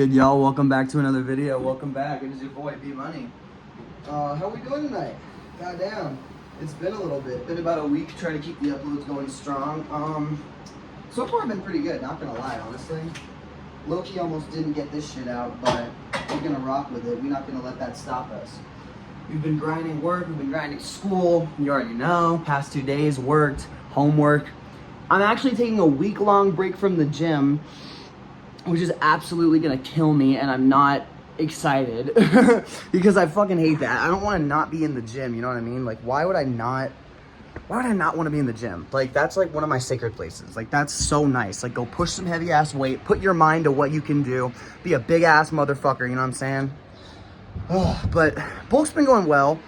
good, y'all? Welcome back to another video. Welcome back. It is your boy, B Money. How we doing tonight? Goddamn. It's been a little bit. Been about a week trying to keep the uploads going strong. So far I've been pretty good, not gonna lie, honestly. Low-key almost didn't get this shit out, but we're gonna rock with it. We're not gonna let that stop us. We've been grinding work, we've been grinding school. You already know, past 2 days, worked, homework. I'm actually taking a week-long break from the gym, which is absolutely gonna kill me, and I'm not excited because I fucking hate that. I don't want to not be in the gym, you know what I mean? Like, why would I not want to be in the gym? Like, that's like one of my sacred places. Like, that's so nice. Like, go push some heavy ass weight, put your mind to what you can do, be a big ass motherfucker, you know what I'm saying? But bulk's been going well.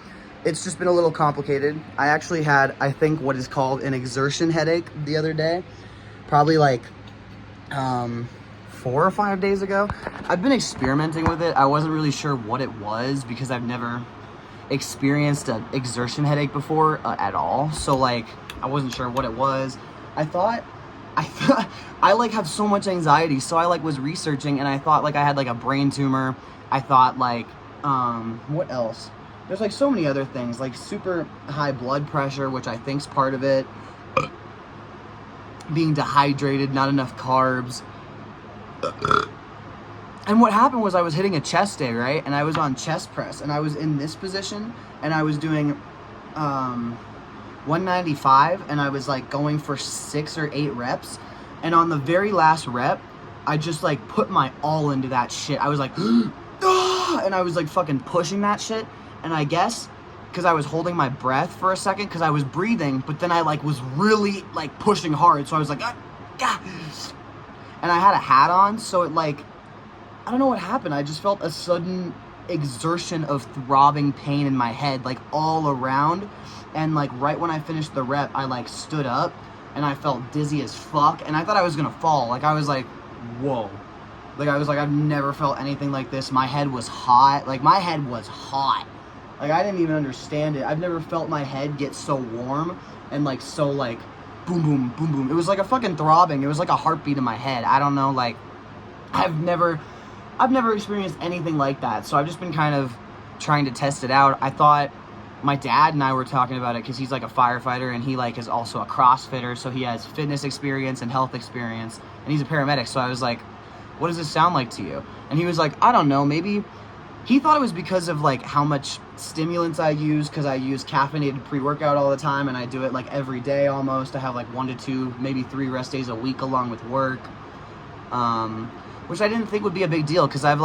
It's just been a little complicated. I actually had, I think, what is called an exertion headache the other day, probably like 4 or 5 days ago. I've been experimenting with it. I wasn't really sure what it was because I've never experienced an exertion headache before at all. So like, I wasn't sure what it was. I thought I like have so much anxiety. So I like was researching and I thought like I had like a brain tumor. I thought like, what else? There's like so many other things, like super high blood pressure, which I think's part of it. Being dehydrated, not enough carbs. And what happened was I was hitting a chest day, right? And I was on chest press and I was in this position and I was doing 195 and I was like going for 6 or 8 reps. And on the very last rep, I just like put my all into that shit. I was like, and I was like fucking pushing that shit. And I guess because I was holding my breath for a second because I was breathing, but then I like was really like pushing hard. So I was like, and I had a hat on, so it like, I don't know what happened. I just felt a sudden exertion of throbbing pain in my head, like all around. And like right when I finished the rep, I like stood up and I felt dizzy as fuck. And I thought I was gonna fall. Like I was like, whoa. Like I was like, I've never felt anything like this. My head was hot. Like my head was hot. Like I didn't even understand it. I've never felt my head get so warm and like so like boom, boom, boom, boom. It was like a fucking throbbing. It was like a heartbeat in my head. I don't know, like, I've never experienced anything like that. So I've just been kind of trying to test it out. I thought my dad and I were talking about it because he's like a firefighter and he like is also a CrossFitter. So he has fitness experience and health experience and he's a paramedic. So I was like, what does this sound like to you? And he was like, I don't know, maybe. He thought it was because of like how much stimulants I use, because I use caffeinated pre-workout all the time and I do it like every day almost. I have like 1 to 2, maybe 3 rest days a week along with work, which I didn't think would be a big deal because I've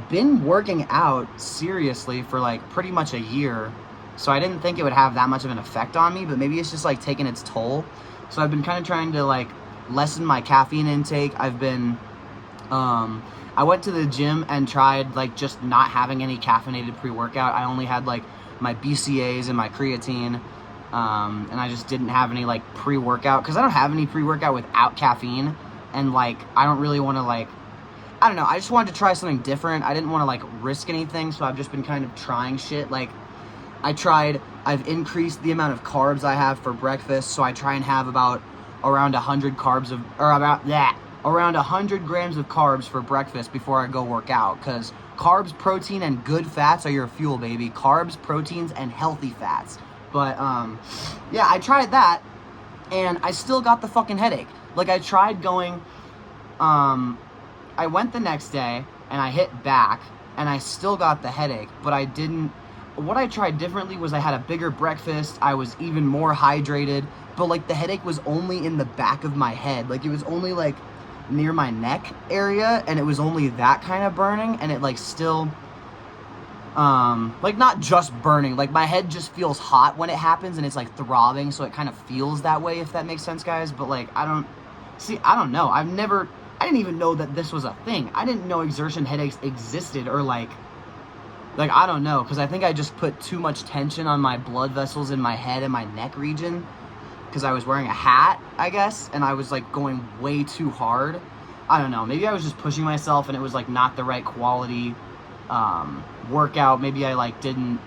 been working out seriously for like pretty much a year, so I didn't think it would have that much of an effect on me, but maybe it's just like taking its toll. So I've been kind of trying to like lessen my caffeine intake. I've been I went to the gym and tried like just not having any caffeinated pre-workout. I only had like my BCAAs and my creatine, and I just didn't have any like pre-workout because I don't have any pre-workout without caffeine, and like I don't really want to like, I don't know, I just wanted to try something different. I didn't want to like risk anything, so I've just been kind of trying shit. Like I've increased the amount of carbs I have for breakfast, so I try and have about around 100 carbs of, or about that. Around 100 grams of carbs for breakfast before I go work out, because carbs, protein, and good fats are your fuel, baby. Carbs, proteins, and healthy fats. But, yeah, I tried that, and I still got the fucking headache. Like, I tried going, I went the next day, and I hit back, and I still got the headache, but I didn't. What I tried differently was I had a bigger breakfast, I was even more hydrated, but, like, the headache was only in the back of my head. Like, it was only, like, near my neck area, and it was only that kind of burning, and it like still like not just burning, like my head just feels hot when it happens and it's like throbbing, so it kind of feels that way, if that makes sense, guys. But like I don't know, I didn't even know that this was a thing. I didn't know exertion headaches existed, or like I don't know, because I think I just put too much tension on my blood vessels in my head and my neck region because I was wearing a hat, I guess, and I was like going way too hard. I don't know, maybe I was just pushing myself and it was like not the right quality workout. Maybe I like didn't,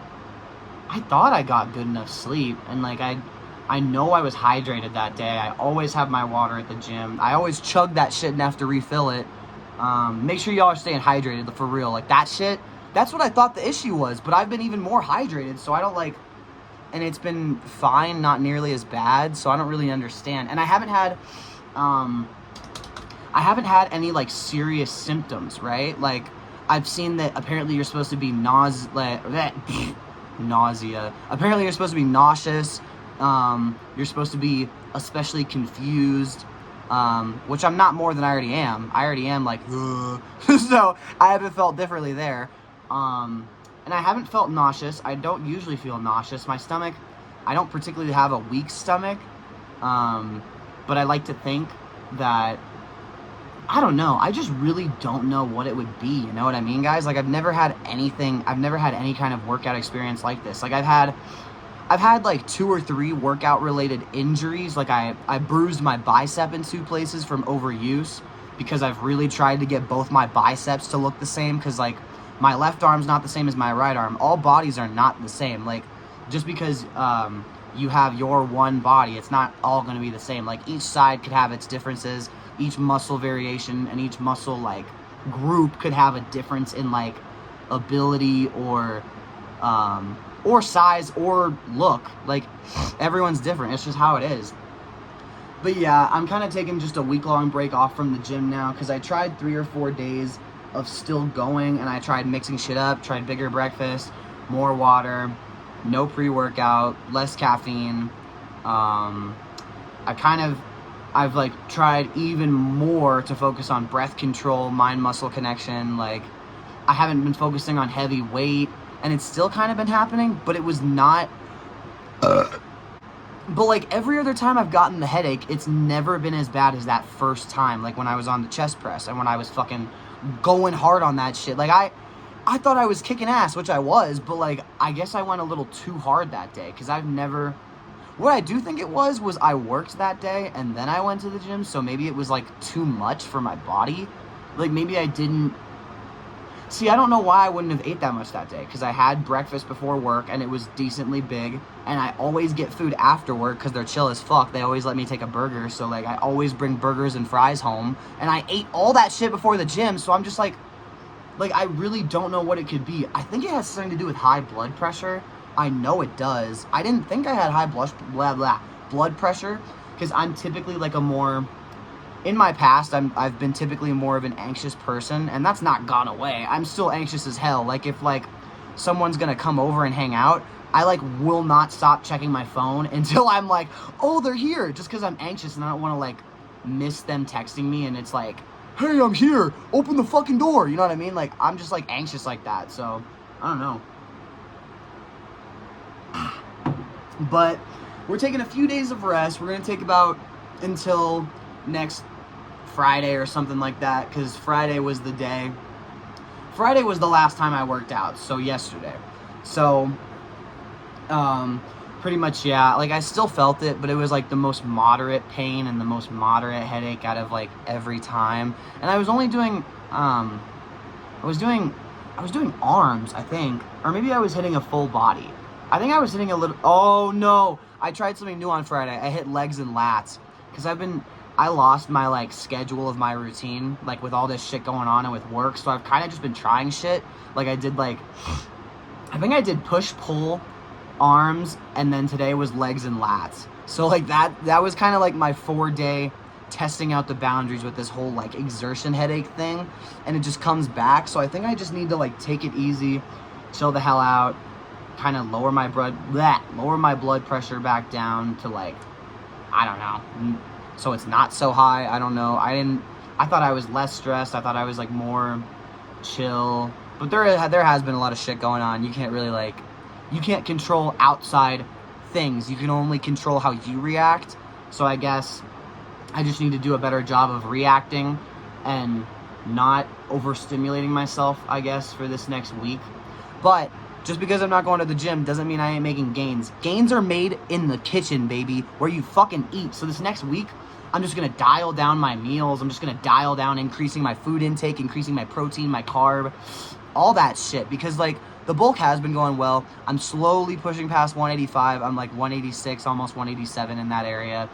I thought I got good enough sleep, and like I know I was hydrated that day. I always have my water at the gym. I always chug that shit and have to refill it. Make sure y'all are staying hydrated for real. Like that shit, that's what I thought the issue was, but I've been even more hydrated, so I don't like, and it's been fine, not nearly as bad, so I don't really understand. And I haven't had any like serious symptoms, right? Like I've seen that apparently you're supposed to be nausea. Apparently you're supposed to be nauseous. You're supposed to be especially confused, which I'm not more than I already am. I already am like, so I haven't felt differently there. And I haven't felt nauseous. I don't usually feel nauseous. My stomach, I don't particularly have a weak stomach, but I like to think that, I don't know, I just really don't know what it would be, you know what I mean, guys? Like, I've never had any kind of workout experience like this. Like, I've had like 2 or 3 workout related injuries. Like I bruised my bicep in 2 places from overuse because I've really tried to get both my biceps to look the same, because like my left arm's not the same as my right arm. All bodies are not the same. Like, just because you have your one body, it's not all going to be the same. Like, each side could have its differences, each muscle variation, and each muscle like group could have a difference in like ability or size or look. Like, everyone's different. It's just how it is. But yeah, I'm kind of taking just a week-long break off from the gym now, because I tried 3 or 4 days of still going, and I tried mixing shit up, tried bigger breakfast, more water, no pre-workout, less caffeine. I've like tried even more to focus on breath control, mind-muscle connection. Like, I haven't been focusing on heavy weight, and it's still kind of been happening, but it was not, but like every other time I've gotten the headache, it's never been as bad as that first time, like when I was on the chest press and when I was fucking going hard on that shit. Like, I thought I was kicking ass, which I was, but like, I guess I went a little too hard that day, because what I do think it was I worked that day and then I went to the gym, so maybe it was like too much for my body. Like, maybe I didn't, see, I don't know why I wouldn't have ate that much that day, because I had breakfast before work and it was decently big, and I always get food after work because they're chill as fuck. They always let me take a burger, so like I always bring burgers and fries home, and I ate all that shit before the gym, so I'm just like I really don't know what it could be. I think it has something to do with high blood pressure. I know it does. I didn't think I had high blood pressure, because I'm typically like in my past, I've been typically more of an anxious person, and that's not gone away. I'm still anxious as hell. Like, if like someone's gonna come over and hang out, I like will not stop checking my phone until I'm like, oh, they're here, just because I'm anxious and I don't want to like miss them texting me, and it's like, hey, I'm here, open the fucking door, you know what I mean? Like, I'm just like anxious like that, so I don't know. But we're taking a few days of rest. We're gonna take about until next Friday or something like that, because Friday was the last time I worked out, so yesterday. So pretty much, yeah, like I still felt it, but it was like the most moderate pain and the most moderate headache out of like every time. And I was only doing I was doing arms, I think, or maybe I was hitting a full body. I think I was hitting a little, oh no, I tried something new on Friday. I hit legs and lats, because I lost my like schedule of my routine, like with all this shit going on and with work, so I've kind of just been trying shit. Like, I think I did push pull arms, and then today was legs and lats. So like that was kind of like my 4-day testing out the boundaries with this whole like exertion headache thing, and it just comes back. So I think I just need to like take it easy, chill the hell out, kind of lower my blood pressure back down to like, I don't know, so it's not so high. I don't know. I thought I was less stressed. I thought I was like more chill. But there has been a lot of shit going on. You can't really like, you can't control outside things. You can only control how you react. So I guess I just need to do a better job of reacting and not overstimulating myself, I guess, for this next week. But just because I'm not going to the gym doesn't mean I ain't making gains. Gains are made in the kitchen, baby, where you fucking eat. So this next week, I'm just going to dial down my meals. I'm just going to dial down increasing my food intake, increasing my protein, my carb, all that shit. Because, like, the bulk has been going well. I'm slowly pushing past 185. I'm, like, 186, almost 187 in that area.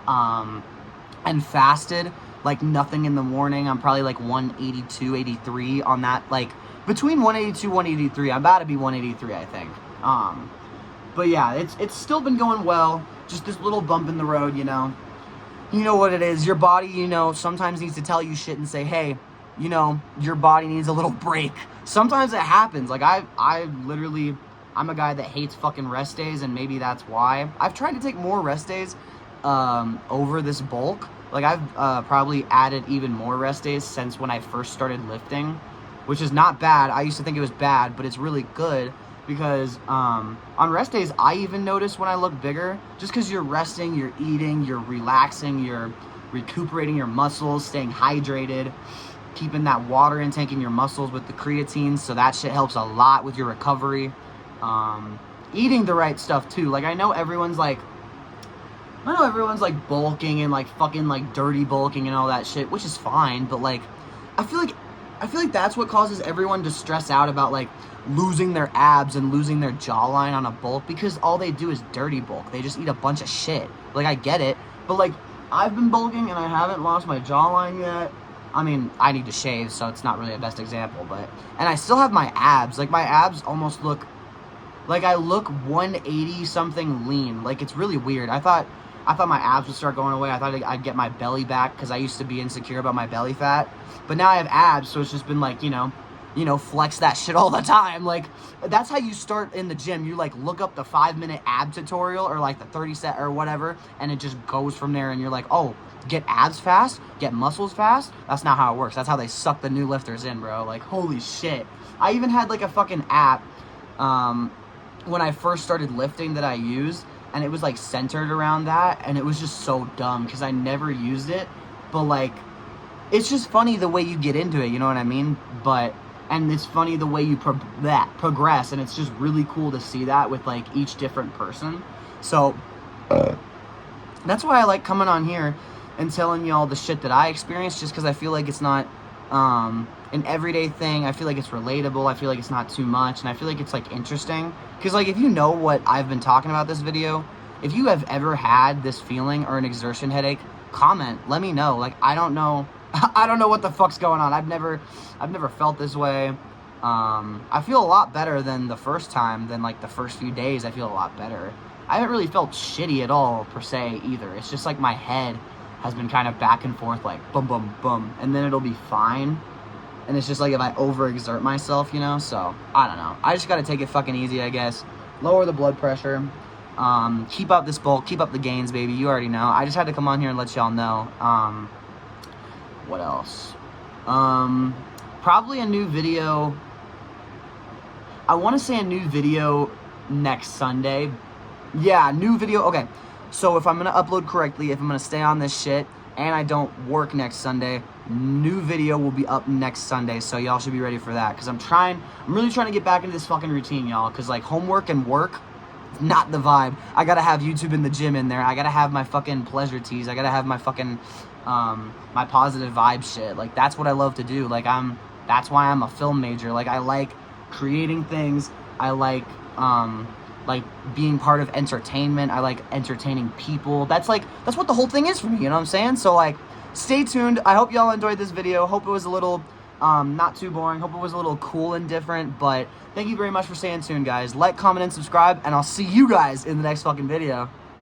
And fasted like nothing in the morning. I'm probably like 182, 83 on that, like between 182, 183. I'm about to be 183, I think. But yeah, it's still been going well. Just this little bump in the road, you know. You know what it is. Your body, you know, sometimes needs to tell you shit and say, hey, you know, your body needs a little break. Sometimes it happens. Like, I literally, I'm a guy that hates fucking rest days, and maybe that's why. I've tried to take more rest days over this bulk. Like, I've probably added even more rest days since when I first started lifting, which is not bad. I used to think it was bad, but it's really good. Because on rest days, I even notice when I look bigger, just because you're resting, you're eating, you're relaxing, you're recuperating your muscles, staying hydrated, keeping that water intake in your muscles with the creatine, so that shit helps a lot with your recovery. Eating the right stuff too. Like, I know everyone's like bulking and like fucking like dirty bulking and all that shit, which is fine, but like I feel like that's what causes everyone to stress out about like losing their abs and losing their jawline on a bulk, because all they do is dirty bulk. They just eat a bunch of shit. Like, I get it, but like I've been bulking and I haven't lost my jawline yet. I mean, I need to shave, so it's not really a best example, but and I still have my abs. Like, my abs almost look like I look 180 something lean. Like, it's really weird. I thought my abs would start going away. I thought I'd get my belly back because I used to be insecure about my belly fat. But now I have abs, so it's just been like, you know, flex that shit all the time. Like, that's how you start in the gym. You like look up the 5-minute ab tutorial or like the 30 set or whatever, and it just goes from there, and you're like, oh, get abs fast, get muscles fast. That's not how it works. That's how they suck the new lifters in, bro. Like, holy shit. I even had like a fucking app when I first started lifting that I used, and it was like centered around that, and it was just so dumb because I never used it. But like, it's just funny the way you get into it, you know what I mean? And it's funny the way you progress, and it's just really cool to see that with like each different person. So that's why I like coming on here and telling y'all the shit that I experienced, just because I feel like it's not an everyday thing. I feel like it's relatable. I feel like it's not too much, and I feel like it's like interesting. Because like, if you know what I've been talking about this video, if you have ever had this feeling or an exertion headache, comment, let me know. Like, I don't know what the fuck's going on. I've never felt this way. I feel a lot better than the first time. Than like the first few days, I feel a lot better. I haven't really felt shitty at all per se either. It's just like my head has been kind of back and forth, like boom, boom, boom, and then it'll be fine. And it's just like if I overexert myself, you know. So I don't know. I just gotta take it fucking easy, I guess. Lower the blood pressure. Keep up this bulk. Keep up the gains, baby. You already know. I just had to come on here and let y'all know. What else? Probably a new video. I want to say a new video next Sunday. Yeah, new video. Okay, so if I'm going to upload correctly, if I'm going to stay on this shit, and I don't work next Sunday, new video will be up next Sunday, so y'all should be ready for that, because I'm really trying to get back into this fucking routine, y'all, because like homework and work, not the vibe. I gotta have YouTube in the gym in there. I gotta have my fucking pleasure tees. I gotta have my fucking my positive vibe shit. Like, that's what I love to do. Like, that's why I'm a film major. Like, I like creating things. I like being part of entertainment. I like entertaining people. That's what the whole thing is for me, you know what I'm saying? So like, stay tuned. I hope y'all enjoyed this video. Hope it was a little not too boring. Hope it was a little cool and different. But thank you very much for staying tuned, guys. Like, comment, and subscribe, and I'll see you guys in the next fucking video.